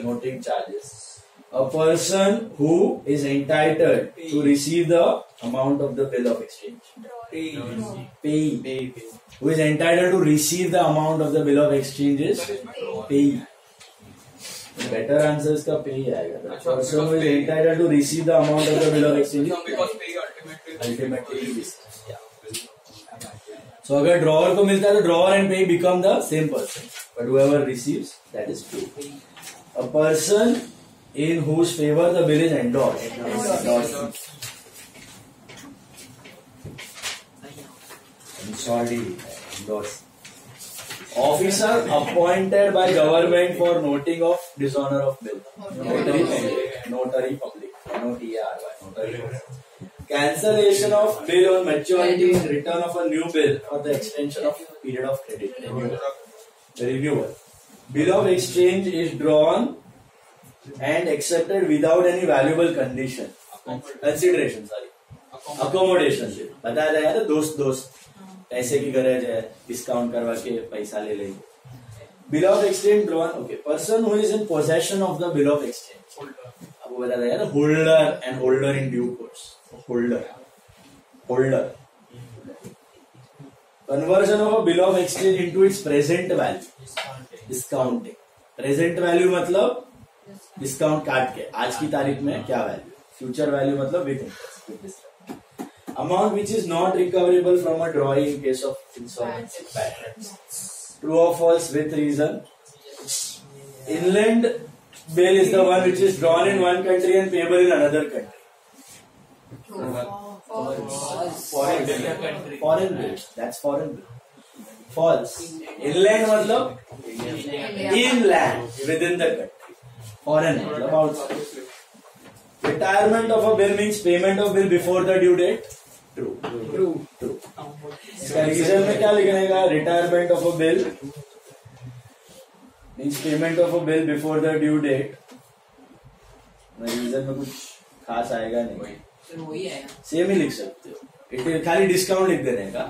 Noting charges. A person who is entitled to receive the amount of the bill of exchange. Payee. Who is entitled to receive the amount of the bill of exchange is payee. Better answer is का payee आएगा. The person who is entitled to receive the amount of the bill of exchange is ultimately. So अगर drawer को मिलता है तो drawer and payee become the same person. But whoever receives, that is payee. A person in whose favor the bill is endorsed. Endorsed. Officer appointed by government for noting of dishonor of bill. Notary public. Notary. Cancellation of bill on maturity in return of a new bill or the extension of period of credit. Renewal. Bill of exchange is drawn and accepted without any valuable condition. Consideration, sorry. Accommodation. बताया जाएगा तो दोस्त पैसे की गरज है, discount करवा के पैसा ले लेंगे. Bill of exchange drawn. Okay. Person who is in possession of the bill of exchange. अब वो बताया जाएगा holder and holder in due course. Holder. Conversion of a bill of exchange into its present value. Discounting. Present value मतलब discount काट के आज की तारीख में क्या वैल्यू. फ्यूचर वैल्यू मतलब with interest. Amount which is not recoverable from a drawing in case of insolvency. True or false with reason. Inland bill is the one which is drawn in one country and payable in another country. Foreign bill. That's foreign bill. False. Inland मतलब inland within the country. Foreign मतलब outside. Retirement of a bill means payment of bill before the due date. True. इसका reason में क्या लिखने का? Retirement of a bill means payment of a bill before the due date. Reason में कुछ खास आएगा नहीं. सेम ही लिख सकते हो. इट खाली डिस्काउंट लिख देने का.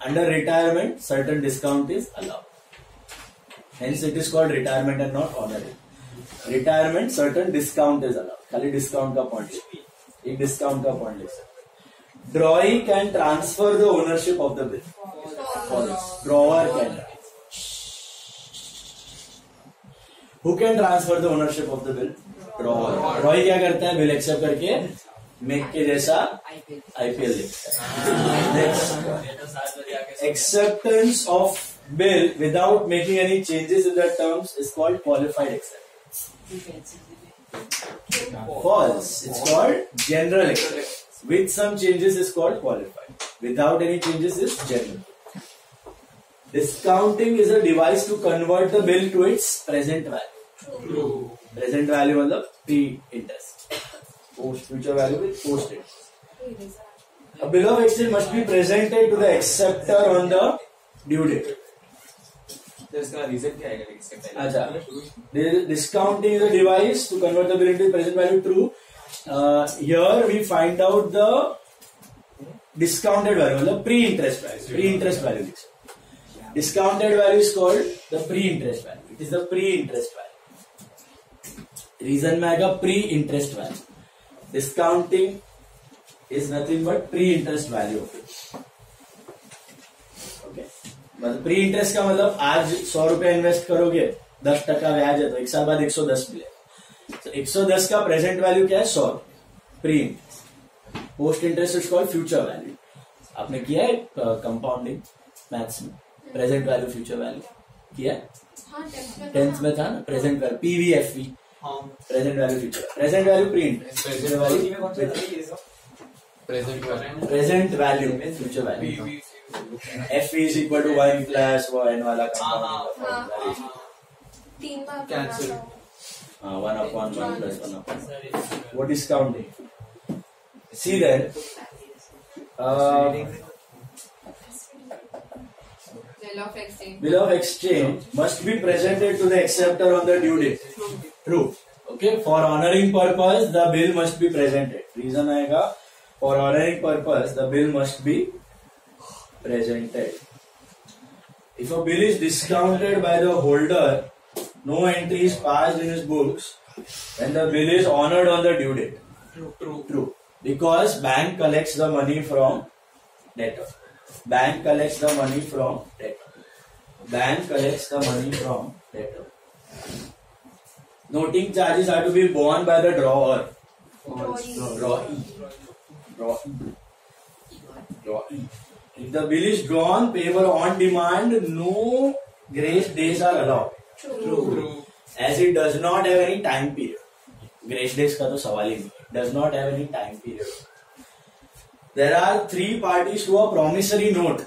Under retirement, certain discount is allowed. Hence, it is called retirement and not honorary. Retirement, certain discount is allowed. खाली डिस्काउंट का पॉइंट लिखिए. एक डिस्काउंट का पॉइंट लिख सकते. Drawee can transfer the ownership of the bill. Drawer can. Who can transfer the ownership of the bill? Drawer. Drawee क्या करता है? बिल एक्सेप्ट करके मेक के जैसा IPL लिखता है. Next, acceptance of bill without making any changes in the terms is called qualified acceptance. False. It's called general acceptance. With some changes is called qualified. Without any changes is general. Discounting is a device to convert the bill to its present value. Present value मतलब pre-interest. Future value with post-interest. A bill of exchange must be presented to the acceptor on the due date. इसका reason क्या है? अच्छा, discounting is a device to convert the bill into present value. True. Here we find out the discounted value, मतलब pre-interest value. Pre-interest value. Discounted value is called the pre-interest value. It is the pre-interest value. Reason में आएगा pre-interest value. Discounting is nothing but pre-interest value. Okay. मतलब pre-interest का मतलब आज 100 रुपया invest करोगे, 10% ब्याज है तो एक साल बाद 110 मिलेगा. तो 110 का प्रेजेंट वैल्यू क्या है? 100. Pre interest. Post interest is called future value. आपने किया है कंपाउंडिंग मैथ्स में? प्रेजेंट वैल्यू फ्यूचर वैल्यू किया? 10th में था ना. Present value PVFV. Present value future. Present value pre interest. Present value में future value. FV is equal to 1 plus 1 वाला compounding. 3 1 upon 1 plus 1 upon 1. What is counting? See then. Bill of exchange must be presented to the acceptor on the due date. True. Okay. For honoring purpose, the bill must be presented. Reason आएगा. For honoring purpose, the bill must be presented. If a bill is discounted by the holder no entry is passed in his books, then the bill is honored on the due date. True. Because bank collects the money from debtor. Bank collects the money from debtor. Bank collects the money from debtor. Noting charges are to be borne by the drawer. Drawee. If the bill is drawn payable on demand, no grace days are allowed. True. As it does not have any time period. Grace days का तो सवाल ही नहीं. Does not have any time period. There are 3 parties to a promissory note.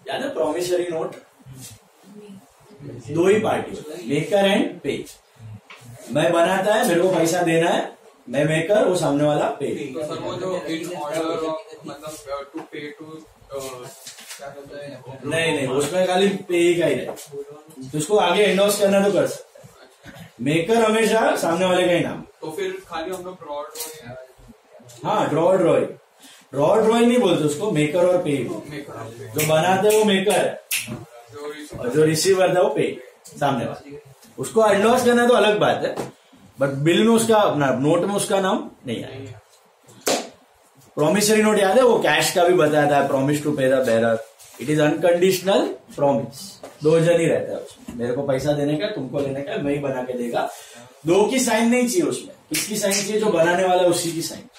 याद है promissory note? 2 he party, maker and पे. मैं बनाता है, मेरे को पैसा देना है, मैं मेकर, वो सामने वाला पे. तो सर वो जो इन ऑर्डर मतलब टू पे टू क्या कहते हैं? नहीं, उसमें खाली पे ही का ही है. तो उसको आगे एंडोर्स करना तो कर सकते हैं. मेकर हमेशा सामने वाले का ही नाम. तो फिर खाली हम लोग ड्रॉ हाँ, ड्रॉइंग नहीं बोलते उसको, मेकर और पे. जो बनाते हैं वो मेकर है और जो रिसीवर था वो पे सामने वाला. उसको एंडोर्स करना तो अलग बात है, बट बिल में उसका नोट में उसका नाम नहीं आएगा. प्रोमिसरी नोट याद है, वो कैश का भी बताया था, प्रॉमिस टू पे the bearer. It is unconditional promise. 2 जन ही रहता है उसमें, मेरे को पैसा देने का, तुमको लेने का, मैं ही बना के देगा. 2 की साइन नहीं चाहिए उसमें. किसकी साइन चाहिए? जो बनाने वाला है उसी की साइन.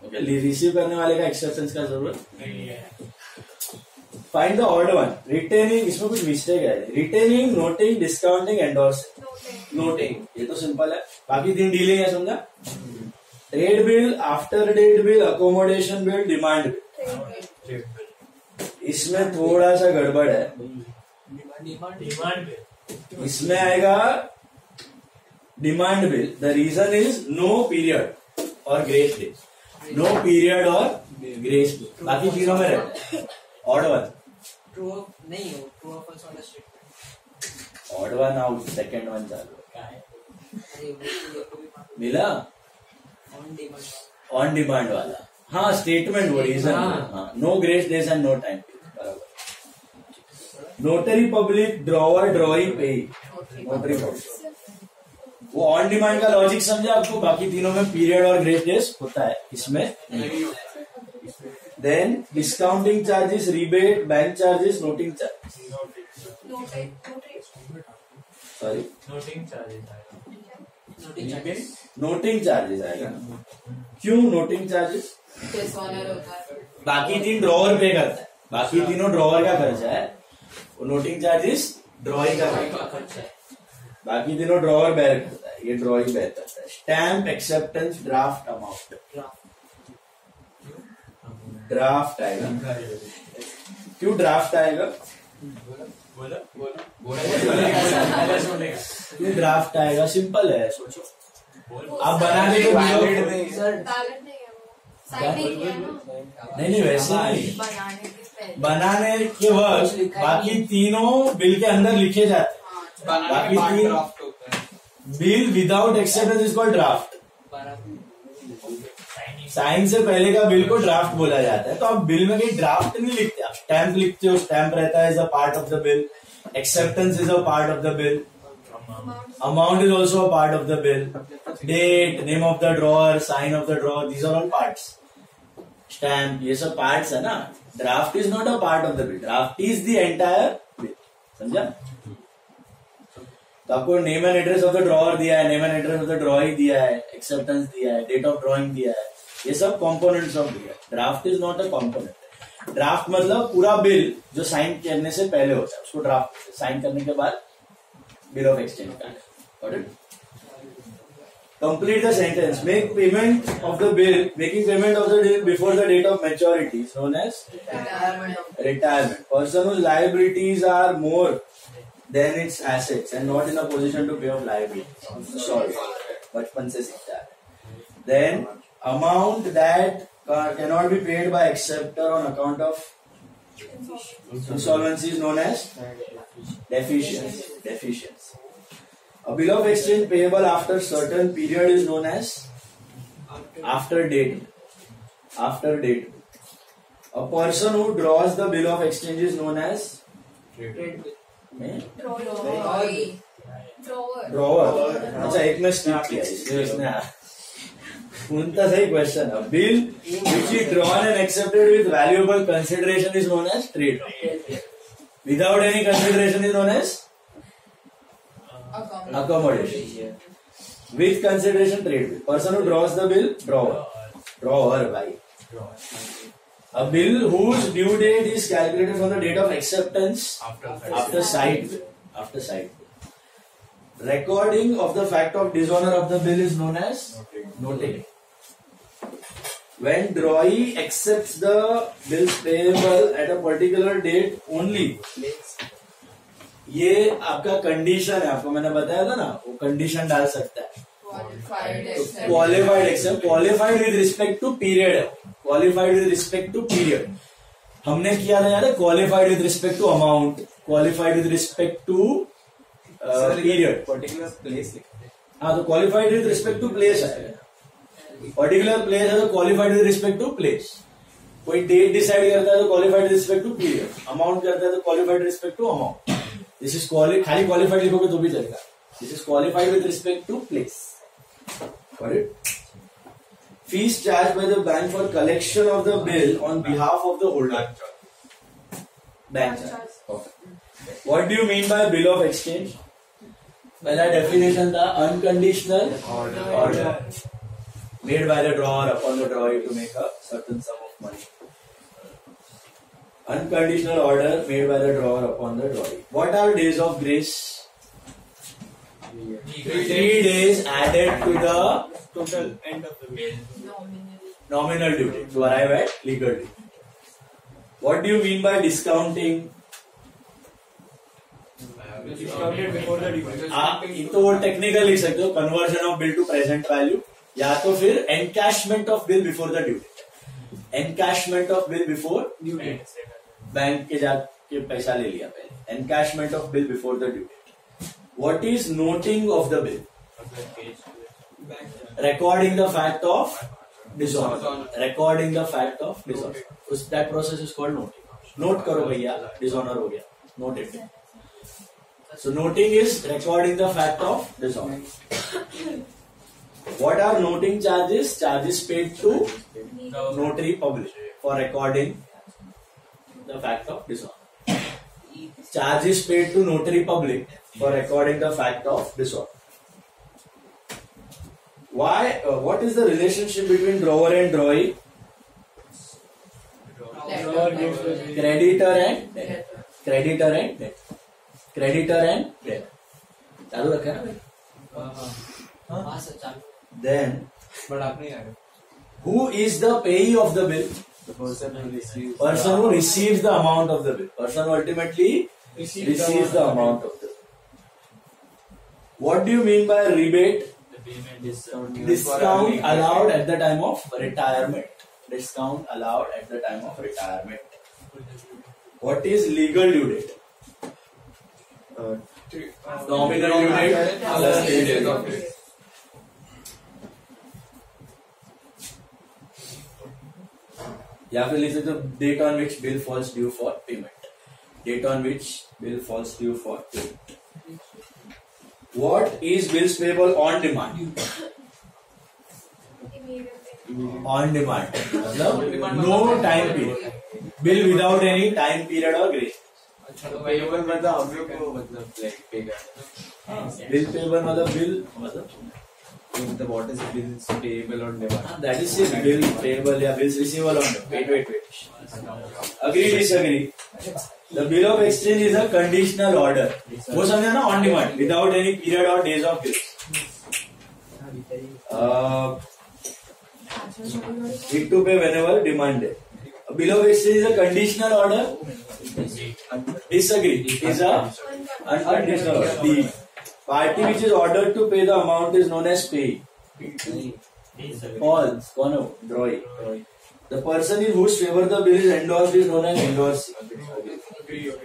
ओके, रिसीव करने वाले का एक्सेप्टेंस का जरूरत नहीं है. Find the odd one. Retaining, इसमें कुछ मिस्टेक है. Retaining, noting, discounting, endorsing. Noting ये तो सिंपल है, बाकी 3 डीलिंग है, समझा. Trade bill, after date bill, accommodation bill, demand bill. इसमें थोड़ा सा गड़बड़ है. इसमें आएगा demand bill. The reason is no period और ग्रेस डे. नो पीरियड और ग्रेस डे, बाकी तीनों में रहता है. ऑड वन नहीं हो, ट्रू और फॉल्स वाला statement. Odd one out, second one चालू. मिला ऑन डिमांड वाला. हाँ, स्टेटमेंट वो रीजन. हाँ, no grace days and no time. बराबर. Notary public, drawer, drawee, pay. Notary public वो ऑन डिमांड का लॉजिक समझा आपको. बाकी तीनों में पीरियड और ग्रेस डेज होता है, इसमें नहीं. Then discounting charges, rebate, bank charges, noting charges. Sorry, noting charges आएगा. क्यों नोटिंग चार्जेस? बाकी 3 ड्रॉवर पे करता है, बाकी तीनों ड्रॉवर का खर्चा है. वो नोटिंग चार्जेस ड्रॉइंग का खर्चा है. बाकी तीनों ड्रॉवर बेयर करता है, ये ड्रॉइंग बेयर करता है. Stamp, acceptance, draft, amount. Draft आएगा. क्यों ड्राफ्ट आएगा? क्यों ड्राफ्ट आएगा? सिंपल है, सोचो. आप बनाने के नहीं, वैसे नहीं. बनाने के वक्त बाकी तीनों बिल के अंदर लिखे जाते हैं. बाकी 3 bill without acceptance is called draft. Sign से पहले का बिल को ड्राफ्ट बोला जाता है. तो आप बिल में कहीं ड्राफ्ट नहीं लिखते, आप स्टैम्प लिखते हो. स्टैम्प रहता है, is a part of the bill. Acceptance is a part of the bill. Amount is also a part of the bill. Date, name of the drawer, sign of the drawer, these are all parts. Stamp, ये सब parts है ना. Draft is not a part of the bill. Draft is the entire bill. समझा? तो आपको name and address of the drawer दिया है, name and address of the drawing दिया है, एक्सेप्टेंस दिया है, डेट ऑफ ड्रॉइंग दिया है. ये सब कंपोनेंट्स ऑफ बिल है. Draft is not a component. Draft मतलब पूरा बिल जो साइन करने से पहले होता है, उसको ड्राफ्ट. साइन करने के बाद बिल ऑफ एक्सचेंज का. Got it? Complete the sentence. Make payment of the bill. Making payment of the bill before the date of maturity is known as retirement. Person whose liabilities are more than its assets and not in a position to pay off liabilities. Sorry, बचपन से सीखता है. Then amount that cannot be paid by acceptor on account of insolvency is known as deficiency. A bill of exchange payable after certain period is known as after date. After date. A person who draws the bill of exchange is known as drawer. अच्छा एक में skip किया इसलिए इसने उनका सही question है। Bill which is drawn and accepted with valuable consideration is known as trade. Without any consideration is known as accommodation. With consideration, trade bill. Person who draws the bill, drawer by. A bill whose due date is calculated from the date of acceptance after sight bill. Recording of the fact of dishonor of the bill is known as noting. When drawee accepts the bills payable at a particular date only, ये आपका condition है, आपको मैंने बताया था ना, वो condition डाल सकता है। Qualified accept, qualified with respect to period है, qualified with respect to period. हमने किया था यार qualified with respect to amount, qualified with respect to period, particular place. हाँ तो qualified with respect to place है, पर्टिकुलर प्लेस है तो qualified with respect to place. कोई डेट डिसाइड करता है तो qualified with respect to period, amount करता है तो qualified with respect to amount. This is खाली क्वालिफाइड लिखोगे तो भी चलेगा। This is qualified with respect to place. Got it? Fees charged by the bank for collection of the bill on behalf of the holder. Bank charge. Okay. What do you mean by bill of exchange? पहला definition था unconditional order made by the drawer upon the drawee to make a certain sum of money. Unconditional order made by the drawer upon the drawee. What are days of grace? 3 days added to the Total end of the bill. nominal due date to arrive at legal date. What do you mean by discounting? Discounted before the due date. आप तो वो technical लिख सकते हो, conversion of bill to present value, या तो फिर encashment of bill before the due date. Encashment of bill before due date, bank के जाके पैसा ले लिया पहले, encashment of bill before the due date. What is noting of the bill? Recording the fact of dishonor. Recording the fact of dishonor. That process is called noting. Note करो भैया, dishonor हो गया, note it. So noting is recording the fact of dishonor. What are noting charges? Charges paid to notary public for recording the fact of dishonor. Charges paid to notary public for recording the fact of dishonor. Why? What is the relationship between drawer and drawee? Creditor and debt. Creditor and debt. Creditor and debt. चालू रखा है ना भाई? Then, But आपने यार who is the payee of the bill? the person who receives Person who receives the amount of the bill. Person who ultimately receives the amount of the bill. What do you mean by rebate? Discount allowed at the time of retirement. Discount allowed at the time of retirement. What is legal due date? Nominal due date plus 3 days of date. या फिर लिख सकते हो date on which bill falls due for payment. Date on which bill falls due for payment. What is bills payable on demand? On demand मतलब no time period. Bill without any time period or grace. Payable मतलब हम लोग को मतलब like पे करना. Bill payable मतलब bill मतलब मतलब what is bills payable on demand? that is it. Bill payable या bills receivable on demand. Wait. Agree, disagree? The bill of exchange is a conditional order. वो समझा ना, on demand, without any period or days of grace. Need to pay whenever demanded. A bill of exchange is a conditional order. Disagree. It is a unconditional order. The party which is ordered to pay the amount is known as payee. False. कौन हो? Drawee. The person in whose favor the bill is endorsed is known as endorsee.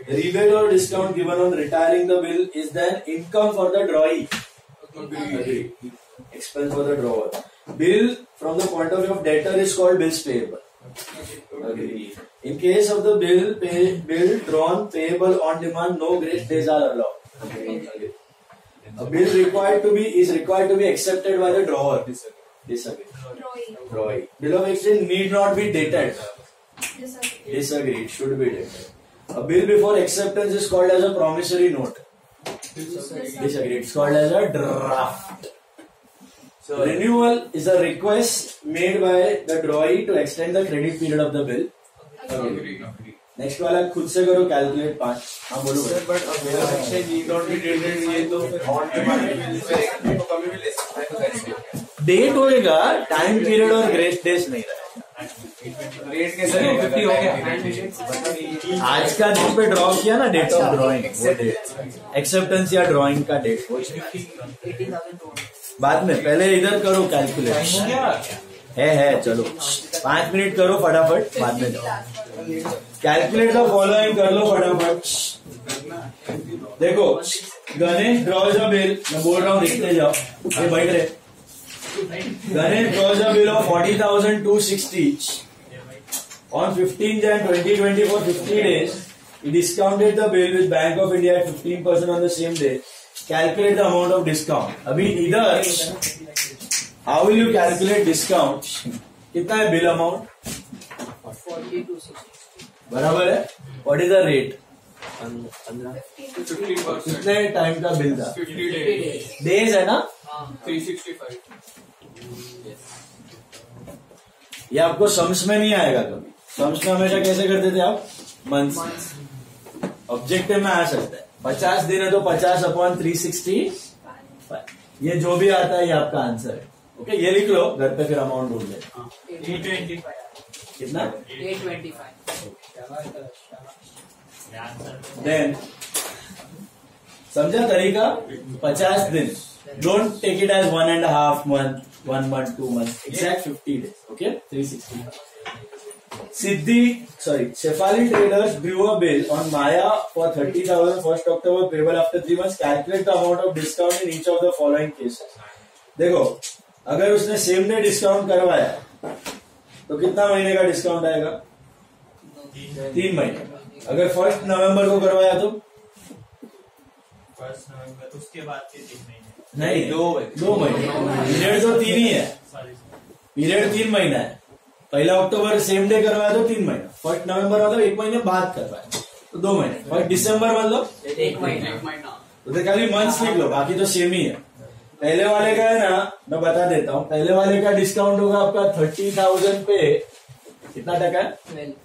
Rebate or discount given on retiring the bill is then income for the drawee. Agree. Expense for the drawer. Bill from the point of view of debtor is called bills payable. Agree. In case of the bill drawn payable on demand, no grace days are allowed. Agree. A bill is required to be accepted by the drawer. Disagree. Drawing. Bill of exchange need not be dated. Disagree. Should be dated. A bill before acceptance is called as a promissory note. Disagree. It's called as a draft. So renewal is a request made by the drawee to extend the credit period of the bill. Agree. Next वाला खुद से करो calculate 5. हाँ बोलो. Sir but bill of exchange need not be dated, ये तो on demand bill pay तो कभी भी ले सकता है, तो कैसे डेट होएगा, टाइम पीरियड और ग्रेस डेज नहीं रहेगा. रेट कैसे 50 हो गया आज का दिन पे ड्रॉ किया ना, डेट ऑफ ड्रॉइंग, एक्सेप्टेंस या ड्रॉइंग का डेट. 18,200. बाद में पहले इधर करो कैलकुलेट. है चलो 5 मिनट करो फटाफट, बाद में जाओ. कैलकुलेट द फॉलोइंग कर लो फटाफट. देखो गणेश ड्रॉज अ बिल, मैं बोल रहा हूँ देखते जाओ, ये बैठ रहे. Ganesh draws a bill of 40,260 on 15 Jan 2020 for 50 days. He discounted the bill with Bank of India at 15% on the same day. Calculate the amount of discount. अभी इधर how will you calculate discount? कितना है bill amount? 4260. बराबर है. What is the rate? 15%. कितने time का bill था? 50 days. Days है ना. 365. ये आपको सम्स में नहीं आएगा कभी. सम्स में हमेशा कैसे करते थे आप? मंथ्स. ऑब्जेक्टिव में आ सकता है. 50 दिन है तो 50/365. ये जो भी आता है ये आपका आंसर है. ओके, ये लिख लो घर पे, फिर अमाउंट ढूंढ ले. 825. कितना? 825. देन समझा तरीका? 50 दिन. Don't take it as 1.5 month, 1 month, 2 months. Exact 50 days. Okay, 365. Shefali Traders drew a bill on Maya for 30,000 1st October payable after 3 months. Calculate the amount of discount in each of the following cases. देखो, अगर उसने same day discount करवाया तो कितना महीने का discount आएगा? 3 महीने. अगर 1 नवंबर को करवाया तो 1 नवंबर, उसके बाद के 3 महीने. नहीं, 2 महीने. पीरियड तो 3 ही है. पीरियड 3 महीना है. 1 अक्टूबर सेम डे करवाया तो 3 महीना. 1 नवंबर मतलब 1 महीने बाद करवाया तो 2 महीने. 1 दिसंबर मतलब 1 महीना. तो खाली मंथ्स लिख लो, बाकी तो सेम ही है. पहले वाले का है ना, मैं बता देता हूँ. पहले वाले का डिस्काउंट होगा आपका 30,000 पे कितना टका है?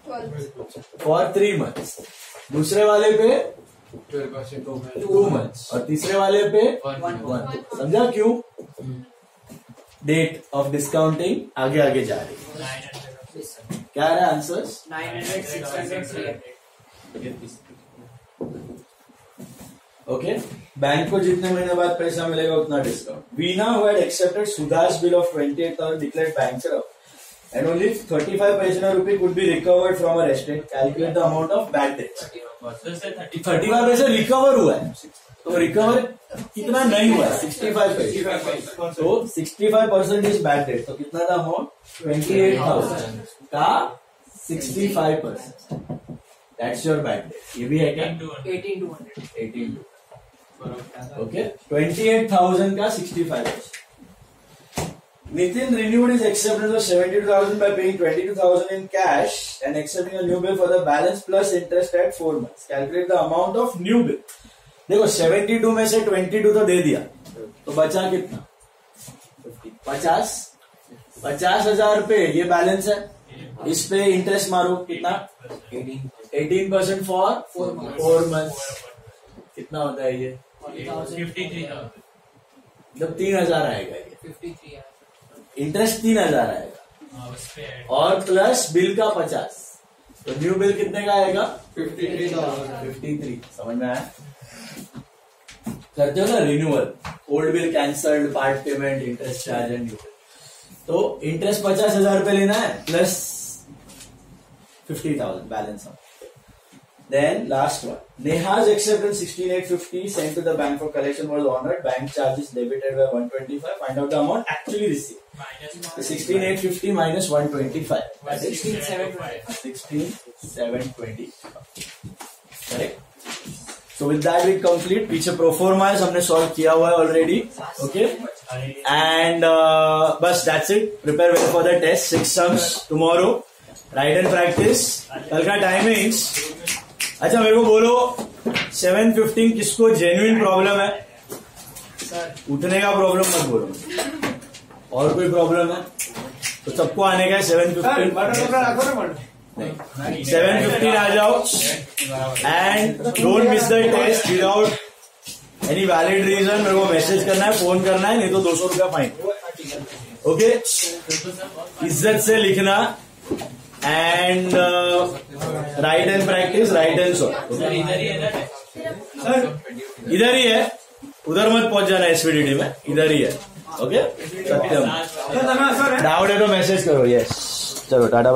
12. For 3 months. दूसरे वाले पे 12% 2 मंथ्स और तीसरे वाले पे 1 मंथ. समझा क्यों? डेट ऑफ डिस्काउंटिंग आगे आगे जा रही है. 900. क्या है आंसर्स? 900, 600, 300. ओके. बैंक को जितने महीने बाद पैसा मिलेगा उतना discount. Veena who had accepted Sudha's bill of 28,000 declared bankrupt and only 35 पैसा रुपए could be recovered from a रेस्टेंट. Calculate the amount of bad debts. 35 पैसे रिकवर हुआ है तो रिकवर कितना नहीं हुआ है? 65 पैसे. तो 65% इज बैड डेट. तो कितना था अमाउंट? 28,000 का 65%. That's your bad debt. ये भी है क्या? 18,200. 18. ओके. 28,000 का 65%. Nitin renewed his acceptance of 72,000 by paying 22,000 in cash and accepting a new bill for the balance plus interest at 4 months. Calculate the amount of new bill. देखो 72 में से 22 तो दे दिया तो बचा कितना? 50,000 रुपए ये बैलेंस है. इस पे इंटरेस्ट मारो कितना? 18% फॉर 4 months. कितना होता है ये? 53,000. जब 3,000 आएगा ये. 53 है. इंटरेस्ट 3,000 आएगा उस पे और प्लस बिल का 50. तो न्यू बिल कितने का आएगा? 53,000. समझ में आया? करते हो ना renewal. Old bill cancelled, part payment, interest charge and new bill. तो इंटरेस्ट 50,000 रुपए लेना है plus 50,000 balance. Then last one. Neha's acceptance 16,850 sent to the bank for collection was honored. Bank charges debited by 125. Find out the amount actually received. minus 16,850 minus 125. That is 16,725. 16,725. Correct. So with that we complete. पीछे proforma हमने solve किया हुआ है already. Okay and बस that's it. Prepare well for the test. 6 sums tomorrow. Write and practice. कल का timings. अच्छा मेरे को बोलो 7:15 किसको जेन्युइन प्रॉब्लम है? उठने का प्रॉब्लम मत बोलो. और कोई प्रॉब्लम है तो सबको आने का है 7:15. 7:15 आ जाओ and don't miss the test without any valid reason. मेरे को मैसेज करना है, फोन करना है, नहीं तो 200 रुपया फाइन. ओके इज्जत से लिखना and right and practice, right and solve. इधर ही है, उधर मत पहुंच जाना एसपीडीटी में, इधर ही है. ओके सत्यम डाउट है तो मैसेज करो. यस चलो टाटा.